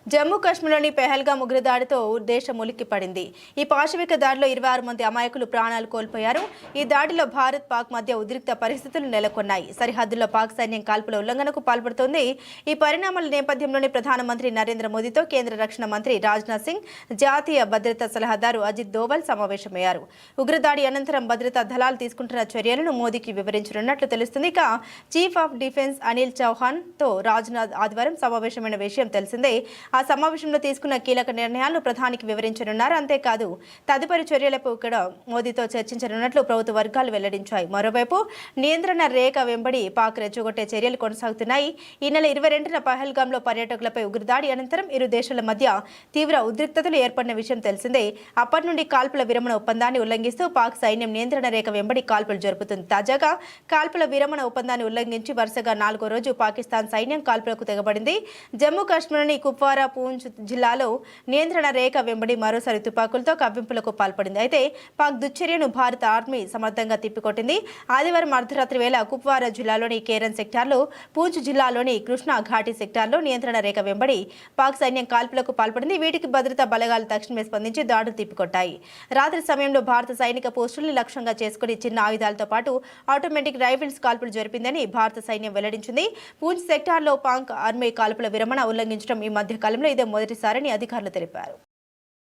జమ్మూ కాశ్మీర్లోని పెహల్గాం ఉగ్రదాడితో దేశం ఉలిక్కిపడింది. ఈ పాశవిక దాడిలో 26 మంది అమాయకులు ప్రాణాలు కోల్పోయారు. ఈ దాడిలో భారత్ పాక్ మధ్య ఉద్రిక్త పరిస్థితులు నెలకొన్నాయి. సరిహద్దుల్లో పాక్ సైన్యం కాల్పుల ఉల్లంఘనకు పాల్పడుతోంది. ఈ పరిణామాల నేపథ్యంలోనే ప్రధానమంత్రి నరేంద్ర మోదీతో కేంద్ర రక్షణ మంత్రి రాజ్నాథ్ సింగ్, జాతీయ భద్రతా సలహాదారు అజిత్ దోవల్ సమావేశమయ్యారు. ఉగ్రదాడి అనంతరం భద్రతా దళాలు తీసుకుంటున్న చర్యలను మోదీకి వివరించనున్నట్లు తెలుస్తుంది. ఇక chief of defence Anil Chauhan తో రాజ్నాథ్ ఆదివారం సమావేశమైన విషయం తెలిసిందే. ఆ సమావేశంలో తీసుకున్న కీలక నిర్ణయాలను ప్రధానికి వివరించనున్నారు. అంతేకాదు తదుపరి చర్యలపై కూడా మోదీతో చర్చించనున్నట్లు ప్రభుత్వ వర్గాలు వెల్లడించాయి. మరోవైపు నియంత్రణ రేఖ వెంబడి పాక్ రెచ్చగొట్టే చర్యలు కొనసాగుతున్నాయి. ఈ నెల 22న పహల్గాంలో పర్యాటకులపై ఉగ్రదాడి అనంతరం ఇరు దేశాల మధ్య తీవ్ర ఉద్రిక్తతలు ఏర్పడిన విషయం తెలిసిందే. అప్పటి నుండి కాల్పుల విరమణ ఒప్పందాన్ని ఉల్లంఘిస్తూ పాక్ సైన్యం నియంత్రణ రేఖ వెంబడి కాల్పులు జరుపుతుంది. తాజాగా కాల్పుల విరమణ ఒప్పందాన్ని ఉల్లంఘించి వరుసగా 4వ రోజు పాకిస్తాన్ సైన్యం కాల్పులకు తెగబడింది. జమ్మూ కాశ్మీర్లోని కుప్వారా, పూంచ్ జిల్లాలో నియంత్రణ రేఖ వెంబడి మరోసారి తుపాకులతో కవ్వింపులకు పాల్పడింది. అయితే పాక్ దుశ్చర్యను భారత ఆర్మీ సమర్థంగా తిప్పికొట్టింది. ఆదివారం అర్ధరాత్రి వేళ కుప్వారా జిల్లాలోని కేరన్ సెక్టార్లో, పూంచ్ జిల్లాలోని కృష్ణా ఘాటీ సెక్టార్లో నియంత్రణ రేఖ వెంబడి పాక్ సైన్యం కాల్పులకు పాల్పడింది. వీటికి భద్రతా బలగాలు తక్షణమే స్పందించి దాడులు తిప్పికొట్టాయి. రాత్రి సమయంలో భారత సైనిక పోస్టుల్ని లక్ష్యంగా చేసుకుని చిన్న ఆయుధాలతో పాటు ఆటోమేటిక్ రైఫిల్స్ కాల్పులు జరిపిందని భారత సైన్యం వెల్లడించింది. పూంచ్ సెక్టార్లో పాక్ ఆర్మీ కాల్పుల విరమణ ఉల్లంఘించడం ఈ మధ్య కాలంలో ఇదే మొదటిసారని అధికారులు తెలిపారు.